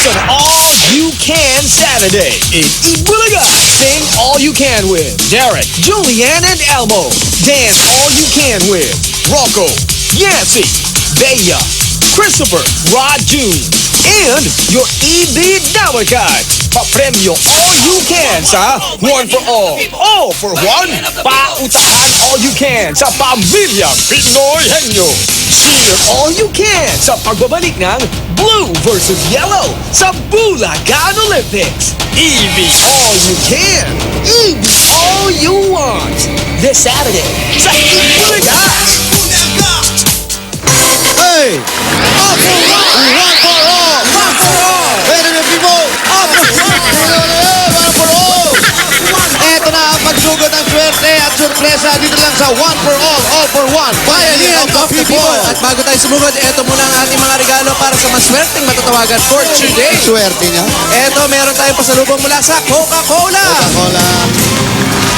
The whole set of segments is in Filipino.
an all-you-can Saturday in Ibulaga. Sing all you can with Derek, Julianne, and Elmo. Dance all you can with Rocco, Yancy, Bea, Christopher, Rod June, and your EB Dawagad. Papremyo all you can sa One for All for One. Pautahan all you can sa Pamilyang Pinoy Henyo. Senior all you can sa pagbabalik ng Blue versus Yellow sa Bulacan Olympics. EB all you can, EB all you want. This Saturday sa Ibulaga. Hey! All for one! One for all! One for all. Pwede na people! All for one! One for all! Ito na ang pagsugod ng swerte at sorpresa dito lang sa One for All for One. Pioneer of the people. At bago tayo sumugod, ito muna ang ating mga regalo para sa maswerteng matatawagan for today. Swerte niya. Ito, meron tayong pasalubong mula sa Coca-Cola. Coca-Cola.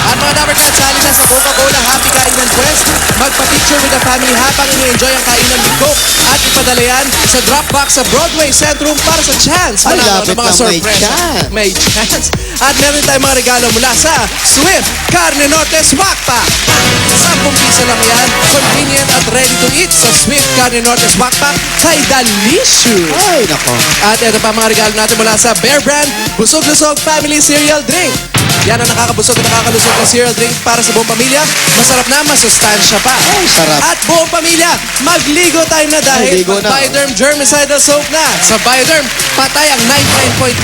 At mga Dabber Cats, sali na sa Coca-Cola Happy Kainan Quest. Magpa-picture with the family habang ini-enjoy ang kainan with Coke. At ipadala yan sa Dropbox sa Broadway Centrum para sa chance. Ay, Manalo lapit ng mga na, may sorpresa. chance. May chance. At meron tayong mga regalo mula sa Swift Carne Norte Smack Pack. 10 piso lang yan. Convenient at ready to eat sa Swift Carne Norte Smack Pack kay Delicious. Ay, nako. At ito pa mga regalo natin mula sa Bear Brand Busog-Lusog Family Cereal Drink. Yan ang nakakabusog at nakakalusog na cereal drink para sa buong pamilya. Masarap na, masustansya pa. Ay, sarap. At buong pamilya, magligo tayo na dahil Ligo na. Bioderm Germicidal Soap na. Sa Bioderm, patay ang 99.9%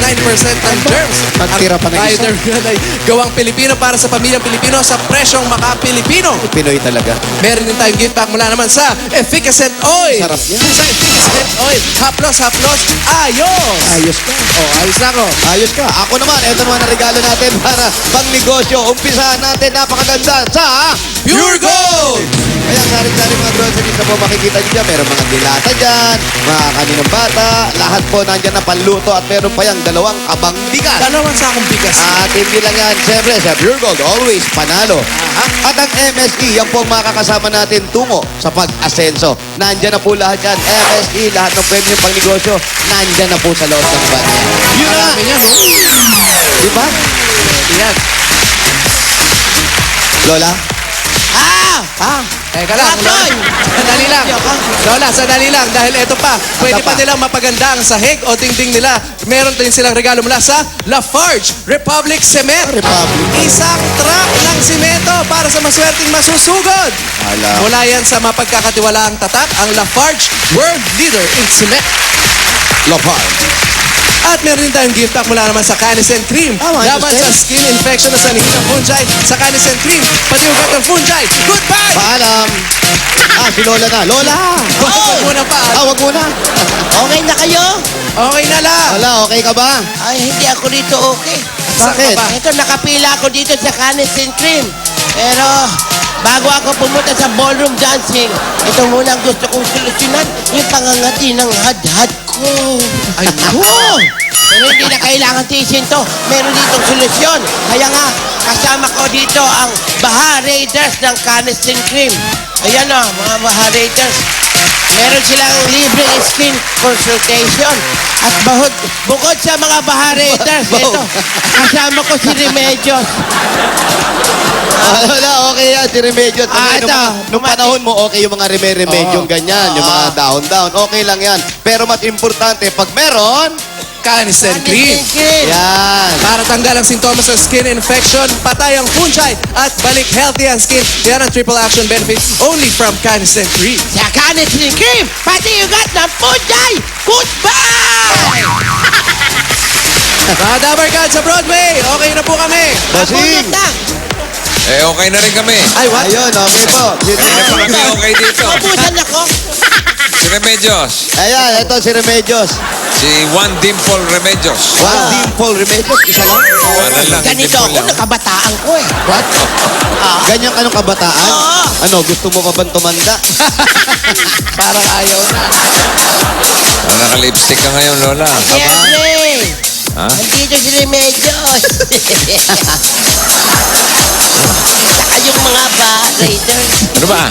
ng germs. Magtira pa ng isa. Bioderm yan ay gawang Pilipino para sa pamilyang Pilipino sa presyong maka-Pilipino. Pinoy talaga. Meron din tayong gift pack mula naman sa Efficacent Oil. Sarap yan. Sa Efficacent Oil, haplos, ayos! Ayos ka. Oh, ayos na ako. Ayos ka. Ako naman, ito naman ang regalo natin para pang negosyo. Umpisahan natin, napakaganda sa Pure Gold! Kaya saring-saring mga groceries na po makikita nyo dyan. Meron mga dilata dyan, mga kaninang bata. Lahat po nandyan na panluto at meron pa yung 2 kabang bigas. Dalawang sakong bigas. At hindi lang yan, siyempre sa Pure Gold, always panalo. At ang MSE, yan po ang makakasama natin tungo sa pag-asenso. Nandyan na po lahat yan. MSE, lahat ng pwede yung pangnegosyo, nandyan na po sa loob ng bata. Yun na! Marami yan, oh. Di ba? Yan. Lola? Teka lang. Sandali lang. Lola, sandali lang. Dahil ito pa, pwede pa nilang mapaganda ang sahig o dingding nila. Meron din silang regalo mula sa Lafarge Republic Cement. Republic. Isang truck ng simento para sa maswerteng masusugod. Ala. Mula yan sa mapagkakatiwalaang tatak, ang Lafarge World Leader in Cement. Lafarge. At meron din tayong gift pack mula naman sa Canicen Cream. Oh, Laban interesting. sa skin infection na sanhin ng fungi sa Canicen Cream. Pati ugat ng fungi. Goodbye! Paalam. Si Lola na. Lola! Huwag muna pa. Wag muna. Okay na kayo? Okay na lang. Lola, okay ka ba? Ay, hindi ako dito okay. Bakit? Ito, nakapila ako dito sa Canicin Cream. Pero, bago ako pumunta sa ballroom dancing, ito muna ang gusto kong solusyonan, yung pangangati ng hadhad ko. Ay, Oh! Pero hindi na kailangan tiisin to. Meron ditong solusyon. Kaya nga, kasama ko dito ang Baha Raiders ng Canicin Cream. Ayan o, mga Baha Raiders. Meron silang libreng skin consultation. At bukod sa mga Baha Raiders, ito, kasama ko si Remedios. Lola, okay yan. Si Remedios. Ito. Nung panahon mo, okay yung mga remedios ganyan. Yung mga down-down. Okay lang yan. Pero mas importante, pag meron, Canicen Cream. yan. Para tanggal ang sintomas ng skin infection, patay ang fungi, at balik healthy ang skin. Yan ang triple action benefit only from Canicen Cream. Sa Canicin Cream, pati ugat ng punjay. Goodbye! Mga Dabber Cats sa Broadway, okay na po kami. Bossing. na. Okay na rin kami. Ay, what? Ayun, okay po. Hindi na pa kami okay dito. Naubusan ako. Si Remedios. Ayan, ito si Remedios. Si Juan Dimple Remedios. One dimple Remedios. Isa lang. Ano lang, Ganito dimple ako, lang. nakabataan ko eh. What? Ganyan ka nung kabataan? Oo. Ano, gusto mo pa bang tumanda? Parang ayaw na. Naka-lipstick ka ngayon, Lola. Siyempre! Ha? Nandito si Remedios. Saka yung mga Raiders. Ano ba?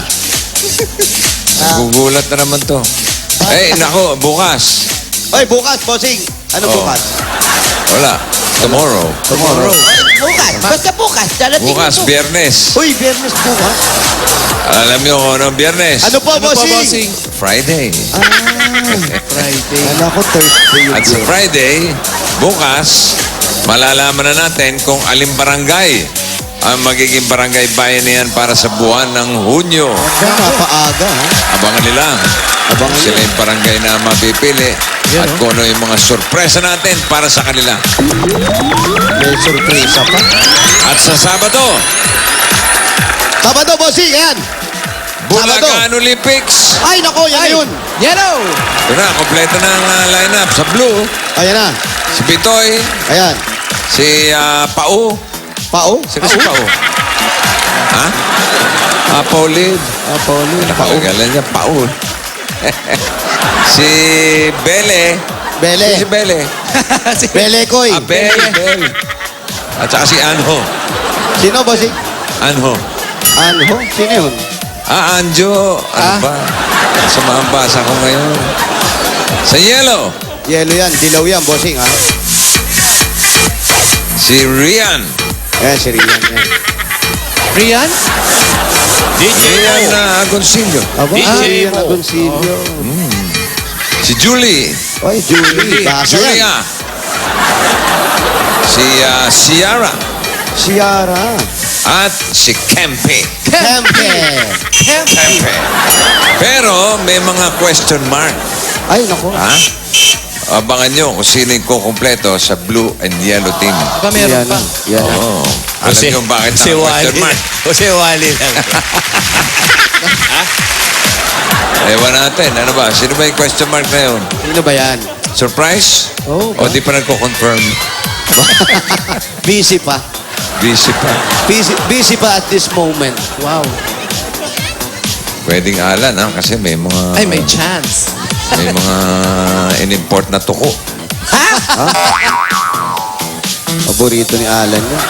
Gugulat na naman to. Eh, nako, bukas. Oy, bukas, bossing. Ano Oh. bukas? Wala. Tomorrow. Tomorrow. Bukas. Basta bukas. Darating Bukas, na po. Biyernes. Uy, Biyernes bukas. Alam niyo kung anong Biyernes? Ano po, Ano pa, bossing? bossing? Friday. Friday. Kala ko Thursday yun. At sa Friday, bukas, malalaman na natin kung aling barangay ang magiging barangay bayanihan para sa buwan ng Hunyo. Napaaga, ha? Abangan nila. Abangan Sila nila. yung barangay na mapipili at kung ano yung mga sorpresa natin para sa kanila. May surpresa pa. At sa Sabado, Sabado, bossing, ayan. Bulacan Olympics. Ay, nako, yan na yun. Yellow! Ito na, kompleto na ang lineup. Sa blue, Ayan na. si Bitoy, Ayan. si Pau. Pao? Sino si Pau? Ha? Paulid. Pauli. Napakagalan niya, Pau. Si Bele. Bele. Si Bele. Bele Koy. Bele. At saka si Anho. Sino, bossing? Anho. Anho? Sino yun? Anjo. Ano ba? Sumambasa ko ngayon. Sa yellow, Yelo yan. Dilaw yan, bossing, ha? si Rian. Ayan, si Rian yan. Rian? Rian Agoncillo. Aba, DJ Rian Mo. Agoncillo. Si Julie. Ay, Julie. Basa yan. Julia. Si Ciara. Ciara. At si Kempe. Kempe. Kempe. Pero may mga question mark. Ay, nako. Ha? Abangan nyo kung sino yung kukumpleto sa blue and yellow team. Baka meron Yan, pa. yan. Oo. Alam nyo bakit Si ang Wally. question mark? Si Wally lang. Ewan natin. Ano ba? Sino ba yung question mark na yun? Sino ba yan? Surprise? Oh, O di pa nagko-confirm? Busy pa. Busy pa. Busy pa at this moment. Wow. Pwedeng Alan, ha? Kasi may mga... Ay, may chance. May mga in-import na tuko. Paborito ni Alan yan.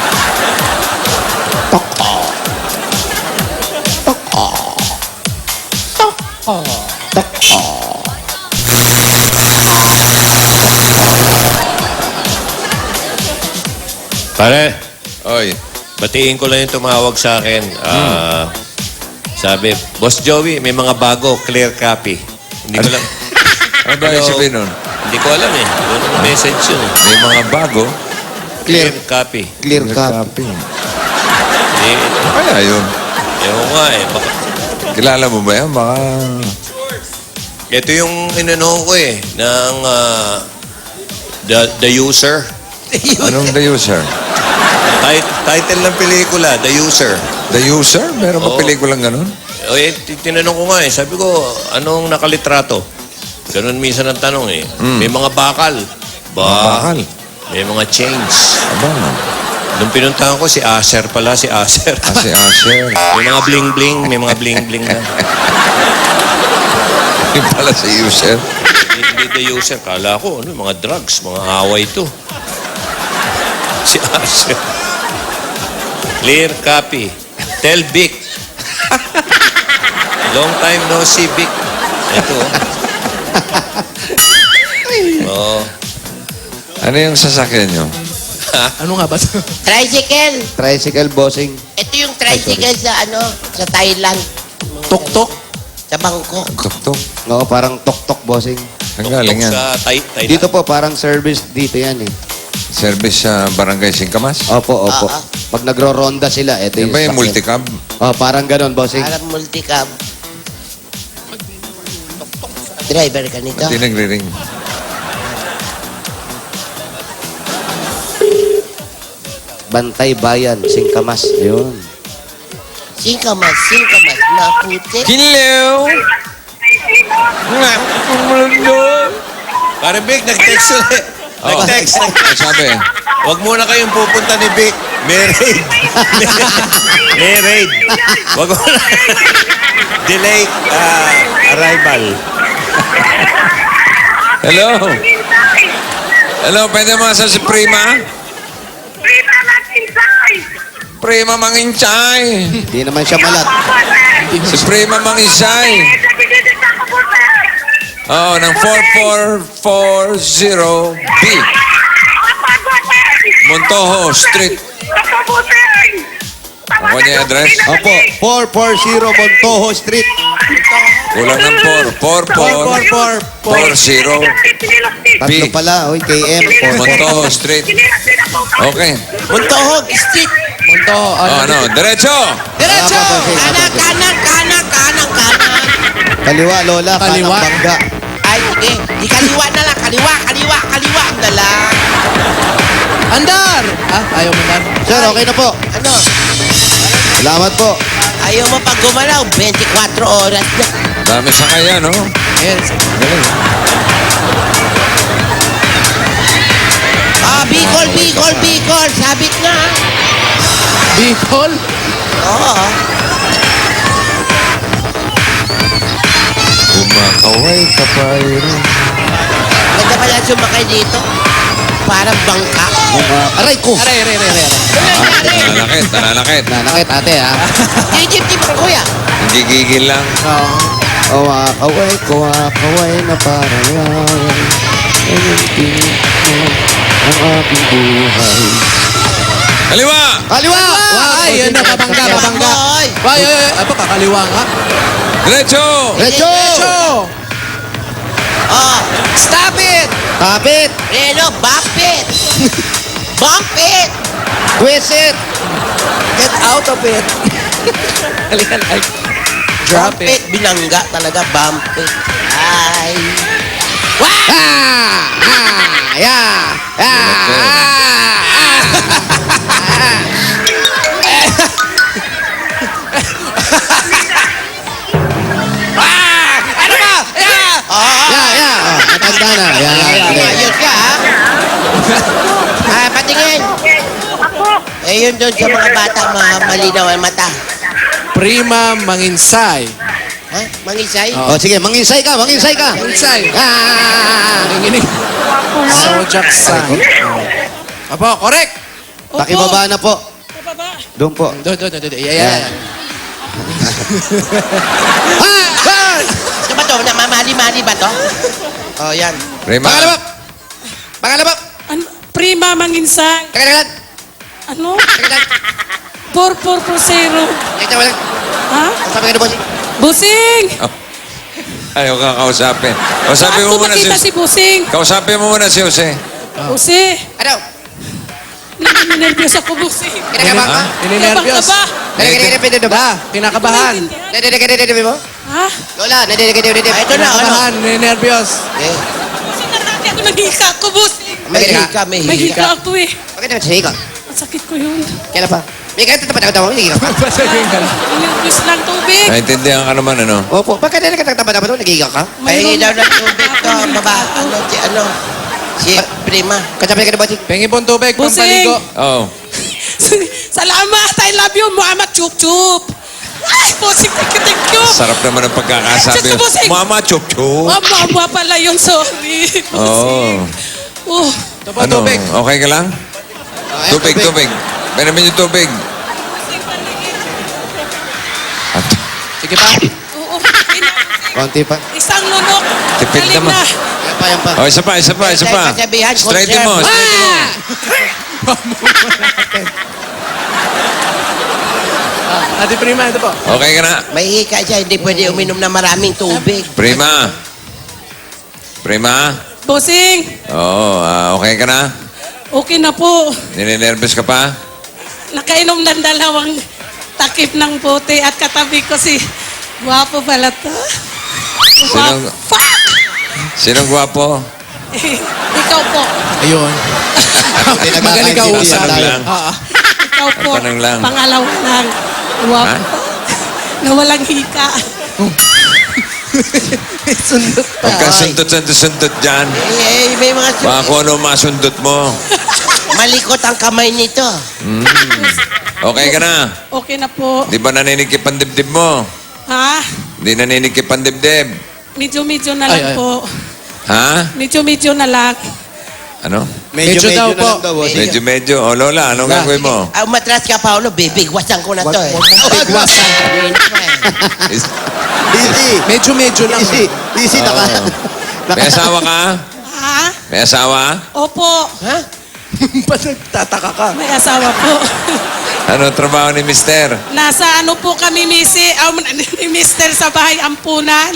Pare, Oy. batiin ko lang yung tumawag sa akin. Sabi, Boss Joey, may mga bago, clear copy. Hindi ko lang... Ano ba yung sabihin nun? Hindi ko alam eh. Yun ang message yun eh. May mga bago. Clear. copy. Clear cut. Hindi, Kaya yun. ewan ko nga eh. Baka, Kilala mo ba yan? Baka... ito yung inano ko eh, ng the User. Anong the user? Title ng pelikula, The User. The user? Meron ba Oo. pelikulang ganun? O eh, tinanong ko nga eh. Sabi ko, anong nakalitrato? Ganun minsan ang tanong eh. May mga bakal. Mga bakal? May mga chains. Aba. Nung pinuntahan ko, si Acer pala, si Acer. Kasi Asher. may mga bling-bling, may mga bling-bling na. Yung pala si user. Hindi The User. Kala ko, ano, mga drugs, mga away to. Si Acer. Clear copy. Tell Vic. Long time no see, Vic. Ito. Oh. Ano yung sasakyan nyo? Ano nga ba? Tricycle. Tricycle bossing. Ito yung tricycle sa sa Thailand. Tok-tok? Sa Bangkok. Tuk-tuk. Oo, parang tok-tok bossing. Ang galing yan. Sa Thailand. Dito po, parang service dito yan eh. Service sa Barangay Singkamas? Opo, opo. Ah, ah. Pag nagro-ronda sila, ito Yan yung ba yung sasakyan. multicab? Oh, parang ganon, bossing. Parang multicab. Driver ka nito. Ba't di nagre-ring? Bantay Bayan, Singkamas. Ayun. Singkamas, maputi. Hello! Pare Vic, nag-text ulit. Nag-text. Ano sabi? Huwag muna kayong pupunta ni Vic. May raid. May raid. Huwag muna. Delayed arrival. Hello? Hello, pwede mo sa si Prima? Prima Manginchay. Hindi naman siya malat. Si Prima Manginchay. Oo, ng 4440B. Montojo Street. Ako niya address? Opo, 440 Montojo Street. Kulang ng 4440B. Tatlo pala, oy, KM. Montojo Street. Okay. Muntohog Street. Montoho. Oh, ano? Diretso! Diretso! Kanan, kanan, kanan, kanan, kanan. Kaliwa, Lola. Kaliwa. Kanang bangga. Ay, sige. Di kaliwa na lang. Kaliwa, kaliwa, kaliwa. Ang dala. Andar! Ayaw mo man. Sir, okay na po. Ano? Salamat po. Ayaw mo pag gumalaw. 24 oras na. Dami sa kaya, no? Yes. Bicol, Bicol, Bicol. Sabit na. Bicol? Oo. Kumakaway ka pa rin. Ganda pala sumakay dito. Parang bangka. Aray ko. Aray. Nananakit, nananakit. Nanakit ate ha. Tip-tip ka, kuya. Hindi gigil lang. Oo. Kaway na parang yawan. Ang aking buhay. Kaliwa! Kaliwa! Ay, yun na, babangga. Ay. Ay. Ano, kakaliwa nga. Diretso! Diretso! Diretso! Oh. Stop it! Kapit! Reno, bump it. Bump it. Twist it! Get out of it. Halika, like, drop Bump it. it. Binangga talaga. Bump it. Ay. Ano ba? Yeah! Matanda na. Ayos ka, ha? Patingin. Yun doon sa mga bata, malinaw ang mata. Prima Manginsay. Ha? Mangisay? O sige, manginsay ka. Manginsay. Nanginginig. Sojak San. Apo, correct. Pakibaba na po. Doon po. Doon. Yan. Ano ba to? Namamali-mali ba to? Oh, yan. Prima. Pangalaba! Ano? Prima Manginsang. Tagadagan! Ano? 4440. Ha? Sabi ka na, boss. Busing! Ayaw ka kausapin. Kausapin mo Ako muna si... makita si Busing. Kausapin mo muna si Jose. Busing. Ano? Naninervyos ako, Busing. Kinakabahan ka? Nininervyos. Kabang ka ba? Kinakabahan. Nadidikit mo? Ha? Lola, nadidikit. Ito na, ano? Kinakabahan, nininervyos. Eh, Busing, narati ako naghika ako, Busing. may hika, may May hika. hika ako eh. Bakit naman siya ka? Ang sakit ko yun. Kailan pa? May kaya tapat ako nagiging ka? Nervyos lang tubig. Naintindihan ka naman, ano? Opo. Bakit na nagtatamad ako nagiging ka? Pahingi daw ng tubig to, baba. Si Prima. Kasabi ka na, boss. Pengi pong tubig, Busing. pampaligo. Oo. Salamat. I love you, Muhammad Chup Chup. Ay, Busing, thank you. Sarap naman ang pagkakasabi. Diyos ko, Busing. Mama, chup-chup. Oh, mama pala yun, sorry. Oo. Oh, Ito po, tubig. Okay ka lang? Tubig. Meron yung tubig. Sige pa. oo. Konti pa. Isang lunok. Tipid Galing naman. na. Yan pa. Oh, isa pa. Kasabihan, Straighten mo. concert. Ate Prima, ito po. Okay ka na? May hika siya, hindi pwede uminom na maraming tubig. Prima. Bossing, Oo, okay ka na? okay na po. Nininervous ka pa? Nakainom ng dalawang takip ng puti at katabi ko si Guwapo pala to. Sinong- Fuck! Sinong gwapo? Ikaw po. Ayun. Magaling ka usap. Tatanong lang. Ikaw po. Ang tanong lang. Pangalawa lang. Guwapo. Ha? Na walang hika. Sundot pa. Huwag kang sundot dyan. May mga Baka kung ano masundot mo. malikot ang kamay nito. Okay ka na? Okay na po. Di ba naninikip ang dibdib mo? Ha? Di naninikip ang dibdib. Medyo-medyo na lang Ay, ay. po. Ha? Medyo-medyo na lang. Ano? Medyo daw na po. lang daw, boss. Medyo. O Lola, anong Ba? gagawin mo? Umatras ka, Paolo. Bibigwasan ko na to eh. Bigwasan. Sabihin mo eh. Easy. Medyo lang. Easy. Easy, May asawa ka? Ha? May asawa? Opo. Ha? Ba't nagtataka ka? May asawa po. Ano trabaho ni mister? Nasa ano po kami, ni Mister sa bahay ampunan.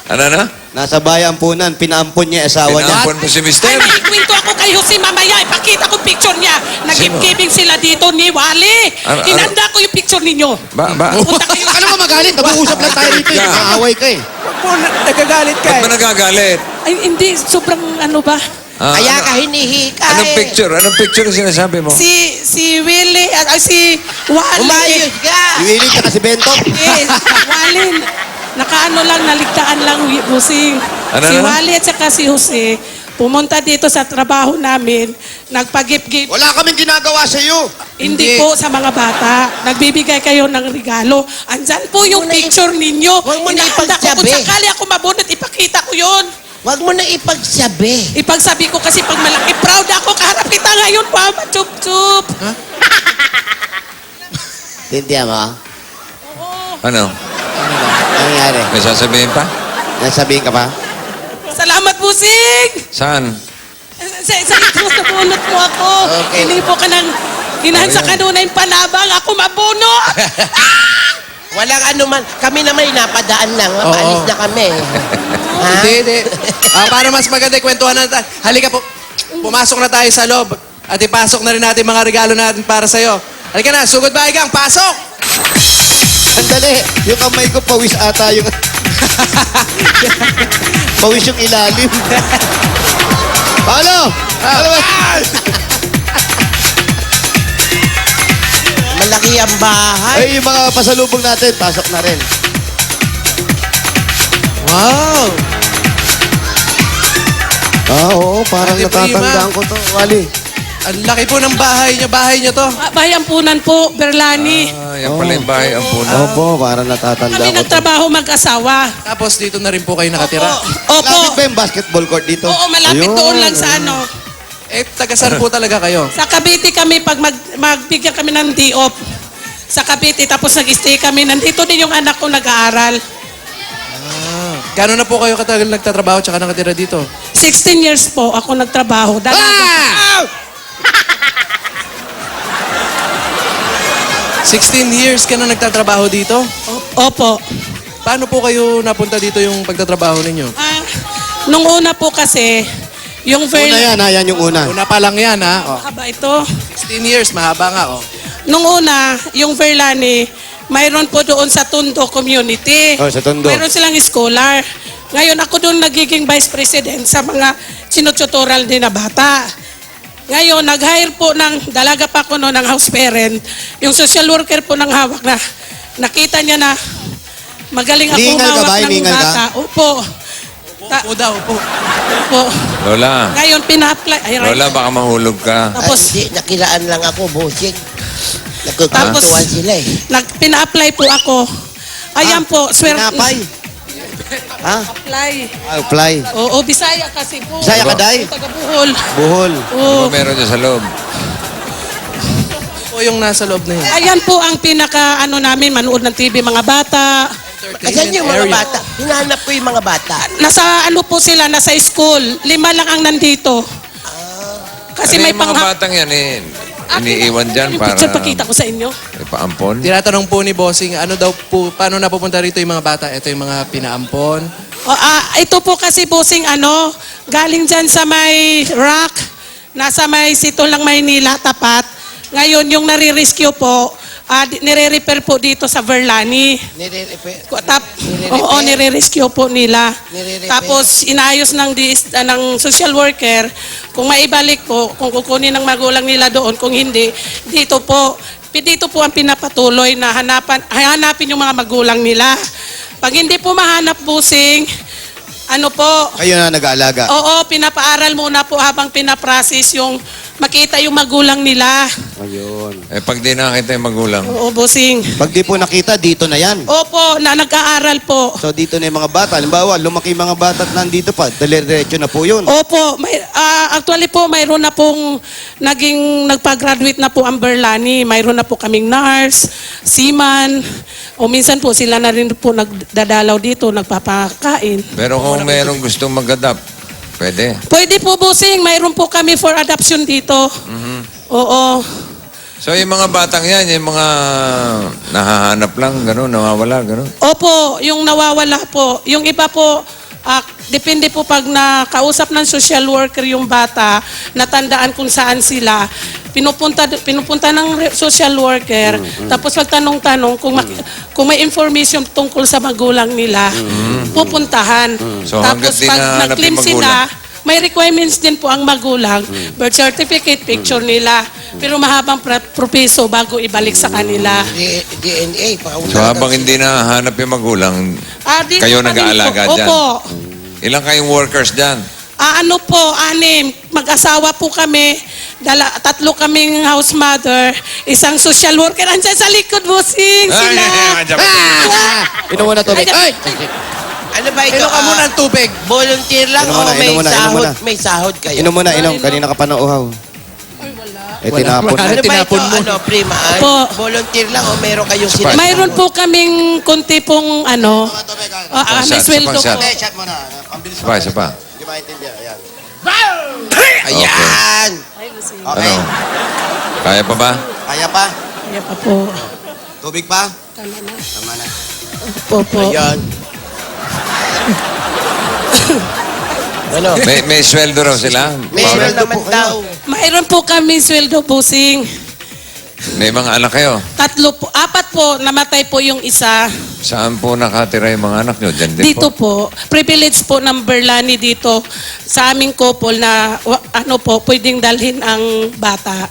Ano na? Nasa bayan punan, pinaampon niya yung asawa niya. Pinampon po si Ay, mister? may kwento ako kay Jose mamaya. Ipakita ko picture niya. Nag-giving sila dito ni Wally. Ano- Inanda ko yung picture ninyo. Ba? Punta kayo. Ano ka magalit? Nag-uusap lang tayo dito. Ka. Nakaaway ka eh. Wag mo, nagagalit ka Ba't eh. ba nagagalit? Ay, hindi. Sobrang ano ba? Ah, Kaya ano- ka hinihika Anong eh. picture? Anong picture yung sinasabi mo? Si Willie, si Wally. Umayos ka. Iwilit ka kasi Bento. Eh, Wally. Nakaano lang, naligtaan lang, Busing. Ano, Si ano? Wally at saka si Jose, pumunta dito sa trabaho namin, nagpagip-gip. Wala kaming ginagawa sa iyo. Hindi Hindi. po sa mga bata. Nagbibigay kayo ng regalo. Andyan po yung Huwag mo na picture ninyo. huwag mo na Inaanda ko. Kung ipagsabi. sakali ako mabunot, ipakita ko yun. Huwag mo na ipagsabi. Ipagsabi ko kasi pag malaki, proud ako. Kaharap kita ngayon, Mama. Chup-chup. Tindihan mo? Ano? Ano nangyari? May sasabihin pa? Nasabihin ka pa? Salamat, Busing! Saan? Sa ito, nabunot mo ako. Okay. Hindi po ka nang inahansa ka doon na yung panabang. Ako mabunot! Walang ano man. Kami naman napadaan lang. Maalis na kami. Ha? Hindi. Para mas maganda, kwentuhan na tayo. Halika po. Pumasok na tayo sa loob. At ipasok na rin natin mga regalo natin para sa'yo. Halika na, sugod ba igang? Pasok! Sandali. Yung kamay ko, pawis ata yung... pawis yung ilalim. Paano? Ano ba? Malaki ang bahay. Ay, yung mga pasalubong natin, pasok na rin. Wow! Oo, parang Ate Prima. natatandaan ko to, Wally. Ang laki po ng bahay niyo. Bahay niyo to. Bahay ampunan po, Berlani. Yan pala yung bahay ang puno. Opo, parang natatandaan Kami ko to. nagtrabaho mag-asawa. Tapos dito na rin po kayo nakatira. Opo. Lapit ba yung basketball court dito? Oo, malapit Ayun. doon lang sa ano. Eh, taga saan po talaga kayo? Sa Cavite kami, pag magbigyan kami ng day-off. Sa Cavite, tapos nag-stay kami. Nandito din yung anak ko nag-aaral. Gano'n na po kayo katagal nagtatrabaho tsaka nakatira dito? 16 years po ako nagtrabaho. Dalaga. 16 years ka na nagtatrabaho dito? Opo. Paano po kayo napunta dito yung pagtatrabaho ninyo? Nung una po kasi, yung Una yan, ha? Yan yung una. Una pa lang yan, ha? Oh. Haba ito. 16 years, mahaba nga, oh. Nung una, yung Verlani, mayroon po doon sa Tondo community. Oh, sa Tondo. Mayroon silang scholar. Ngayon ako doon nagiging vice president sa mga sinututoral din na bata. Ngayon, nag-hire po ng, dalaga pa ko noon ng house parent, yung social worker po ng hawak na, nakita niya na magaling ako Ningal ka humawak ba? ng Ningal ka? bata. Opo. Upo daw, upo. Opo. Lola. Ngayon, pina-apply. Ay, Lola, baka mahulog ka. Ay, Tapos, hindi, nakilaan lang ako, bossing. Tapos, Nagkukuntuan sila eh. pina-apply po ako. Ayan po, swerte. Pinapay. Ha? Apply. Apply. Oo, Bisaya kasi po. Bisaya ka, Day? Taga Bohol. Buhol. Oo. Ano ba meron dyan sa loob? Ano po yung nasa loob na yun? Ayan po ang pinaka ano namin, manood ng TV mga bata. Asan yung mga area. bata? Hinahanap ko yung mga bata. Nasa ano po sila, nasa school. 5 lang ang nandito. Kasi Ano may yung mga pang... batang yan iniiwan dyan Yung para picture pakita ko sa inyo. ipaampon? Tinatanong po ni Bossing, ano daw po, paano napupunta rito yung mga bata? Ito yung mga pinaampon. Ito po kasi Busing ano, galing dyan sa may rock, nasa may sito lang Maynila, tapat. Ngayon, yung nare-rescue po, nire-repair po dito sa Verlani. Nire-repair. Oo, nire-rescue po nila. Nire-repair. Tapos, inayos ng social worker, kung maibalik po, kung kukunin ng magulang nila doon, kung hindi, dito po ang pinapatuloy na hanapin yung mga magulang nila. Pag hindi po mahanap, Busing, Ano po? Kayo na nag-aalaga. Oo, pinapaaral muna po habang pinaprocess yung makita yung magulang nila. Ayun. Pag di nakita yung magulang. Oo, bossing. Pag di po nakita, dito na yan. Opo, na nag-aaral po. So dito na yung mga bata. Halimbawa, lumaki yung mga bata at nandito pa. Diretso na po yun. Opo, actually po mayroon na pong nagpa-graduate na po ang Berlani. Mayroon na po kaming nurse, seaman. O minsan po sila na rin po nagdadalaw dito, nagpapakain. Pero kung merong gustong mag-adapt, pwede. Pwede po, bossing. Mayroon po kami for adoption dito. Oo. So yung mga batang yan, yung mga nahahanap lang, gano'n, nawawala, gano'n. Opo, yung nawawala po. Yung iba po, depende po pag nakausap ng social worker yung bata, natandaan kung saan sila, pinupunta ng social worker, tapos magtanong-tanong kung may information tungkol sa magulang nila, pupuntahan. So, hanggat Tapos di pag nahanap nag-claim yung sila, may requirements din po ang magulang, birth certificate, picture nila, pero mahabang propeso bago ibalik sa kanila. DNA. So habang hindi nahanap yung magulang, Dito kayo pa rin nag-aalaga po. dyan? Opo. Ilang kayong workers dyan? Ano po, 6. Mag-asawa po kami. 3 kaming house mother. Isang social worker. Andiyan sa likod, bossing. Sila. Inom mo na tubig. Ay! Ano ba ito? Inom ka muna ng tubig. Volunteer lang Inom o muna, may inom muna, inom sahod? muna. May sahod kayo? Inom mo na, inom. Kanina ka pa nauhaw. Eh, tinapon. Wala. Ano ba ito? Tinapon mo. Ano, prima? Po. Volunteer lang o meron kayong sila? Mayroon po kaming konti pong may Sa sweldo pansat. po. Shot mo na. Pambilis Isa pa, isa pa. Hindi maintindihan. Ayan. Ayan! Okay. Ano? Kaya pa ba? Kaya pa? Kaya pa po. Tubig pa? Tama na. Tama na. Opo. Ayan. Ano? May sweldo raw sila? Meron naman daw. Mayroon po kami sweldo, bossing. May mga anak kayo? 4 po. 4 po. Namatay po yung isa. Saan po nakatira yung mga anak nyo? Diyan din Dito po, privilege po ng Berlani dito sa aming couple na pwedeng dalhin ang bata.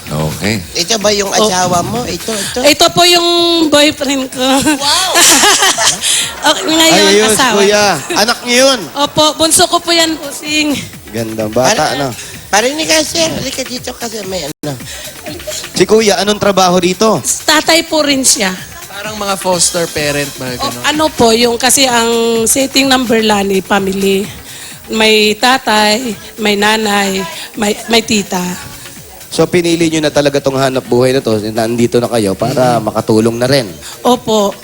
Okay. Ito ba yung asawa mo? Ito. Ito po yung boyfriend ko. Wow! Ngayon, Ay, ayun, asawa. kuya. Anak niyo yun. Opo, bunso ko po yan, busing. Gandang bata, ano? Parinig ka, sir. Halika dito kasi may ano. Si kuya, anong trabaho dito? Tatay po rin siya. Parang mga foster parent, mga gano'n. Ano po, yung kasi ang setting ng Berlani, family. May tatay, may nanay, may tita. So, pinili nyo na talaga tong hanap buhay na to. Nandito na kayo para makatulong na rin. Opo.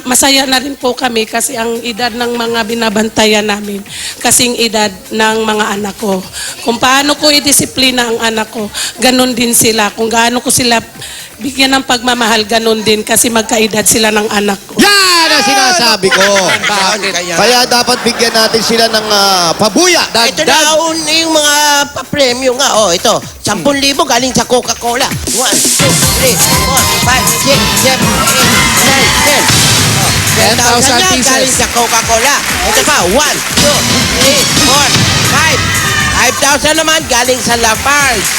Masaya na rin po kami kasi ang edad ng mga binabantayan namin, kasing edad ng mga anak ko. Kung paano ko i-disiplina ang anak ko, ganun din sila. Kung gaano ko sila bigyan ng pagmamahal, ganun din kasi magkaedad sila ng anak ko. Yan ang sinasabi ko. Kaya, Kaya dapat bigyan natin sila ng pabuya. ito na yung mga pa-premium nga. Oh, ito. 10,000 galing sa Coca-Cola. 1, 2, 3, 4, 5, 6, 7, 8, 9, 10. 10,000 10,000 pieces. galing sa Coca-Cola. Ito pa. 1, 2, 3, 4, 5. 5,000 naman galing sa Lafarge.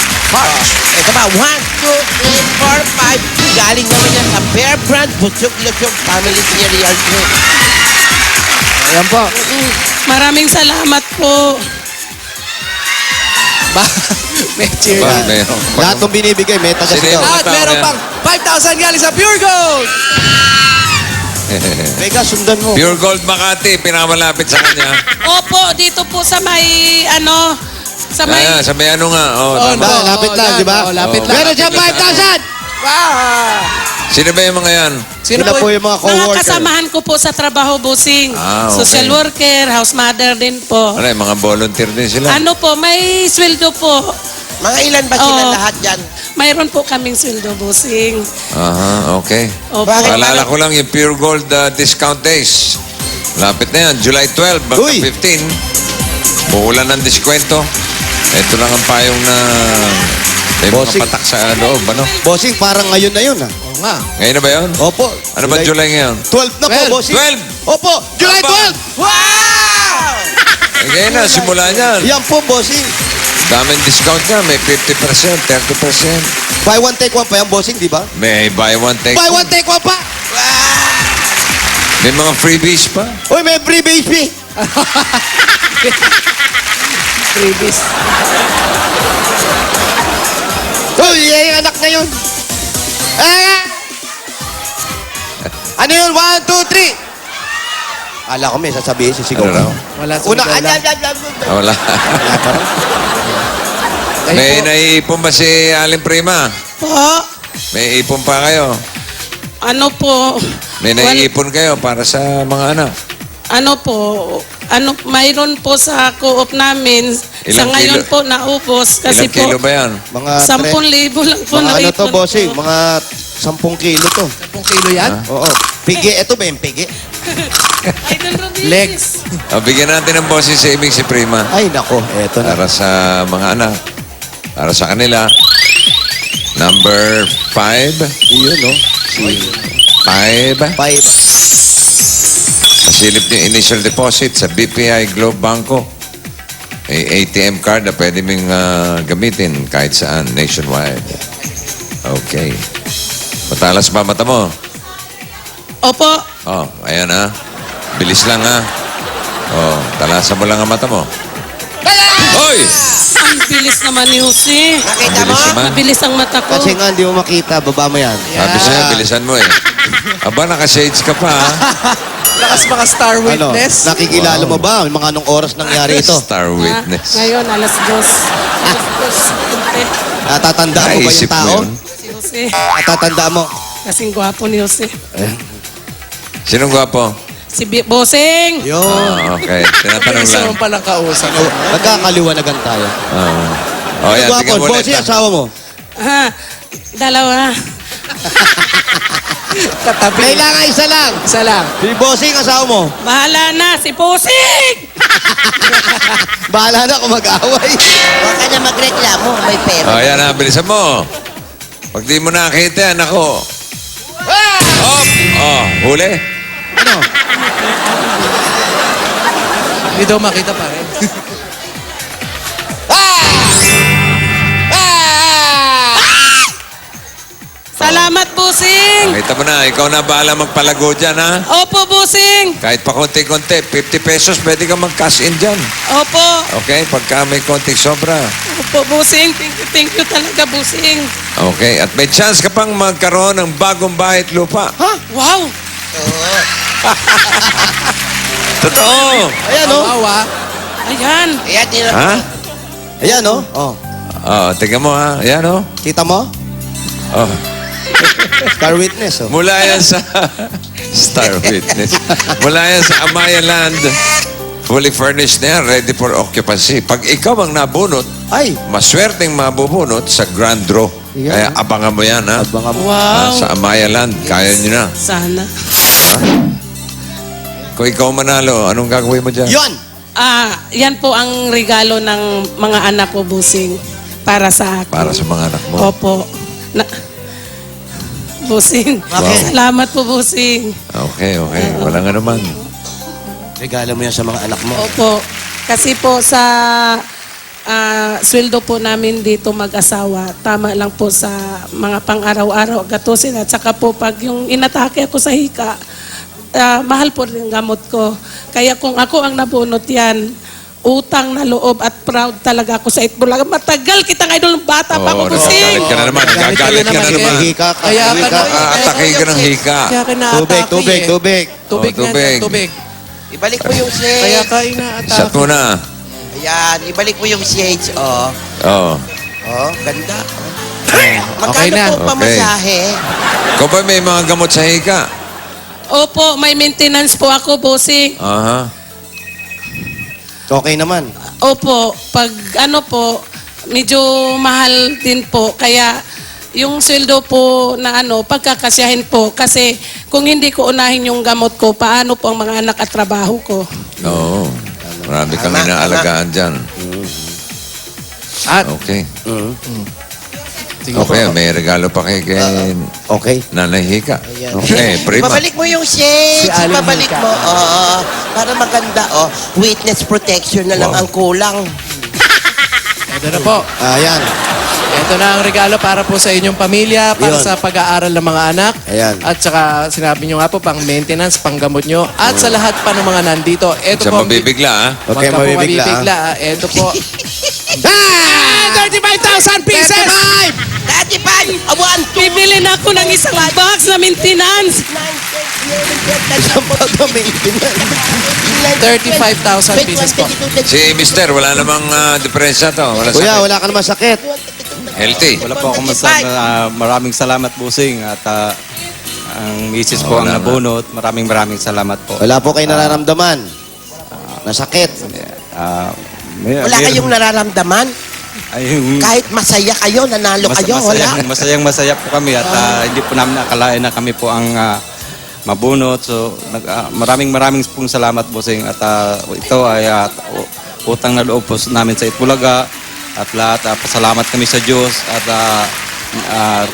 Ito pa. 1, 2, 3, 4, 5. Galing naman yan sa Bear Brand Busog-Lusog Family Cereal Group. Ayan po. Maraming salamat po. May cheer Ba, na. meron. Lahat ng binibigay, may Sino taga-sigaw. yung- At meron pang 5,000 galing sa Pure Gold! Teka, sundan mo. Pure Gold Makati, pinamalapit sa kanya. Opo, dito po sa may, sa may, Ayan, sabi ano nga. Oh, Oh, tama. no. Lapit lang, yan. di ba? Oh, lapit Oh, lang. Meron siya 5,000! Sino ba yung mga yan? Sino Sila po po yung mga mga co-worker. kasamahan ko po sa trabaho, busing. Okay. Social worker, house mother din po. Ano, yung mga volunteer din sila? Ano po, may sweldo po. Mga ilan ba sila Oo. lahat dyan? Mayroon po kaming sweldo, busing. Aha, okay. Opo. Bakit? Paalala ko lang yung Pure Gold discount days. Lapit na yan, July 12 hanggang Uy! 15. Buulan ng diskwento. Ito lang ang payong na may mga Bossing. patak sa loob, ano? Bossing, parang ngayon na yun, ha? Oo nga. Ngayon na ba yun? Opo. Ano ba July ngayon? 12 na po, 12. bossing. 12! Opo, July Aba. 12! Wow! Eh, ngayon na, simula niyan. Yan po, bossing. Daming discount nga, may 50%, 30%. Buy one, take one pa yan, bossing, di ba? May buy one, take Buy one. one, take one pa! May mga freebies pa. Uy, may free baby! Freebies. Uy, yung anak na yun! Ah! Ano yun? 1, 2, 3! Kala ko may sasabihin, sisigaw Ano raw? ko. Wala sa Una, wala. Wala. May naiipon ba si Aling Prima? Po, May ipon pa kayo? ano po, May naiipon kayo para sa mga anak? ano po, mayroon po sa co-op namin. Sa Ilang ngayon kilo? po naubos kasi Ilang kilo po ba yan? Mga 10,000 lang po Mga ano to, naipon bossing? ko. Mga 10 kilo to. 10 kilo yan? Oo. Pigi, ito ba yung pigi? Idol Rodriguez. Legs. Bigyan natin ng bossing savings si Prima. Ay, nako. Eto na. Para sa mga anak. Para sa kanila. Number 5. Yun, no? 5. 5. Masilip niyo initial deposit sa BPI Globe Banco. May ATM card na pwede mong gamitin kahit saan, nationwide. Okay. Matalas ba mata mo? Opo, Oh, ayan ha. Bilis lang ha. Oh, talasan mo lang ang mata mo. Hoy! ang bilis naman ni Jose. Nakita mo? Bilis naman. Mabilis ang mata ko. Kasi nga, hindi mo makita. Baba mo yan. Sabi sa'yo, bilisan mo eh. Aba, naka-shades ka pa ha. Lakas mga star Ano? witness. Nakikilala mo ba? Mga anong oras nangyari ito? Star witness. Ngayon, alas 2. Alas 2. Natatandaan mo ba Naisip yung mo tao? yun? Si Jose. Natatandaan mo? Kasing gwapo ni Jose. Sinong gwapo? Si Boseng. Yun. Oh, okay. Tinatanong Isa lang. mo palang kausap. Nagkakaliwanagan tayo. Oh, yan. Gwapo, Tingnan mo boss, ulit. yung asawa mo. Ha, dalawa. Katabi. Kailangan isa lang. Isa lang. Si Bossing, asawa mo. Bahala na, si Boseng! Bahala na kung mag-away. Huwag ka na magreklamo. May pera. Oh, yan ha. Bilisan mo. Pag di mo nakita, yan ako. Hop! Oh, huli. Ano? Hindi daw makita pa rin. Salamat, Boseng! Nakita mo na, ikaw na bahala magpalago dyan, ha? Opo, Boseng! Kahit pa konti-konti, 50 pesos, pwede kang mag-cash in dyan. Opo. Okay? Pagka may konting sobra. Opo, Boseng. Thank you talaga, Boseng. Okay? At may chance ka pang magkaroon ng bagong bahay at lupa. Wow! Totoo! Ayan, no? Awa. Ayan. Ayan, tira Ha? Ayan, no? Oh. Oh, tingnan mo, ha? Yan, oh. Kita mo? Oh. Star witness, oh. Mula yan sa Star Witness. Mula yan sa Amaya Land. Fully furnished na yan, ready for occupancy. Pag ikaw ang nabunot, Ay, maswerteng mabubunot sa Grand Draw. Yan. Kaya abangan mo yan, ha? abangan mo. Ah, Wow. sa Amaya Land, kaya nyo na. Sana. Kung ikaw manalo, anong gagawin mo dyan? Yun! Yan po ang regalo ng mga anak ko, Boseng. Para sa akin. Para sa mga anak mo. Opo. Boseng. Okay. Salamat po, Boseng. Okay, okay. Walang ano man. Regalo mo yan sa mga anak mo. Opo. Kasi po sa sweldo po namin dito mag-asawa, tama lang po sa mga pang-araw-araw, gatusin. At saka po pag yung inatake ako sa hika, mahal po rin ang gamot ko. Kaya kung ako ang nabunot yan, utang na loob at proud talaga ako sa Itbulaga. Matagal kitang idol ng bata pa ako, Boseng. Galit ka na naman. Gagalit ka na naman. Hika ka. Kaya ka hika na. ka. Atake ka ng hika. Kaya ka naatake Tubig, tubig, eh. tubig. Tubig Oh, nga tubig. yan, tubig. Ibalik mo yung Kaya shades. ka inaatake. Shot mo na. Ayan, ibalik mo yung shades. Oh. Oo. Oh, ganda. Okay Magkano na. po pamasahe? Kung ba may mga gamot sa hika? Opo, may maintenance po ako, Boseng. Aha. Okay naman. Opo, pag ano po, medyo mahal din po. Kaya yung sweldo po na ano, pagkakasyahin po. Kasi kung hindi ko unahin yung gamot ko, paano po ang mga anak at trabaho ko? Oo. Marami kang Tama, inaalagaan dyan. At, Okay. sige po. Okay, may regalo pa kay Okay. Nanay Hika. Ayan. Okay, Prima. Ibabalik mo yung shades. Si Aling Ibabalik Hika. mo. Oo. Para maganda. Oh. Witness protection na lang Wow. ang kulang. Ito na po. Ayan. Ito na ang regalo para po sa inyong pamilya, para Yun. sa pag-aaral ng mga anak. Ayan. At saka sinabi nyo nga po, pang maintenance, pang gamot nyo. At sa lahat pa ng mga nandito. Ito Sa po, mabibigla, ha? Okay, Huwag ka po mabibigla. mabibigla, ah. Ito po. Ah! 35,000 pieces! 35! Awan, Bibili na ako ng isang box na maintenance. 35,000 pieces po. Si Mister, wala namang diferensya to. Wala Kuya, sakit. wala ka naman sakit. Healthy. Wala po akong maraming salamat busing at ang misis ko ang Wala nga. nabunot. Maraming salamat po. Wala po kayo nararamdaman. Na sakit. Wala kayong nararamdaman? Kahit masaya kayo, nanalo kayo, wala? Masayang-masaya po kami at hindi po namin akalain na kami po ang mabunot. So, maraming pong salamat busing at ito ay utang na loob po namin sa Itbulaga at lahat pasalamat kami sa Diyos at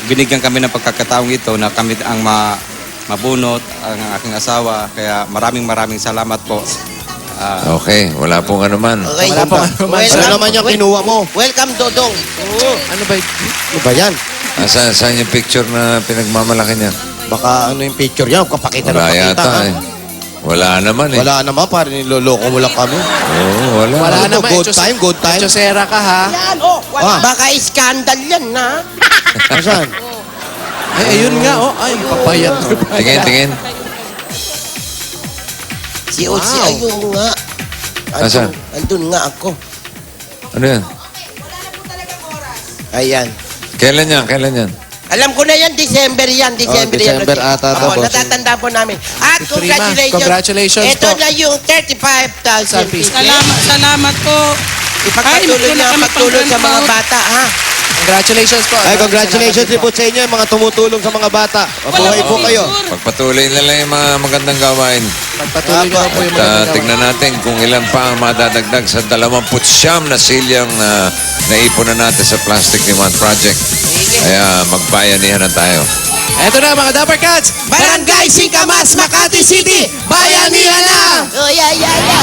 binigyan kami ng pagkakataong ito na kami ang mabunot ang aking asawa. Kaya maraming salamat po. Okay, wala pong anuman. Okay. Wala po ano man. Ano naman yung kinuha mo? Welcome, Dodong. Ano ba? Ano ba yan? Saan yung picture na pinagmamalaki niya? Baka ano yung picture yan? Kapakita Wala ng pakita. yata ha? eh. Wala naman eh. Wala naman, parang niloloko mo lang kami. Oo, wala. Wala Ano to, naman. good time, good time? Chosera ka ha. Yan, oh. Ah. Baka scandal yan, ha? Nasaan? Ay, ayun nga oh. Ay, papayat. Tingin. Si Otsi, ayun nga. Asan? Andun nga ako. Ano yan? Ayan. Kailan yan? Alam ko na yan, December yan. December December ata to, Ako, boss. natatanda po namin. At Si Prima, congratulations. congratulations Ito po. na yung 35,000 pieces. Salamat po. Ipagpatuloy Ay, na kami pagtulong sa mga pang-out. bata, ha? Congratulations po. Ay, congratulations din po sa inyo, yung mga tumutulong sa mga bata. Mabuhay po kayo. Pagpatuloy na lang yung mga magandang gawain. Pagpatuloy nyo po yung At mga tignan natin kung ilan pa ang madadagdag sa 29 na silyang naipon na natin sa Plastic Demand Project. Kaya magbayanihan na tayo. Ito na mga Dapper Cats. Barangay Singkamas, Makati City. Bayanihan na! Oh, yeah.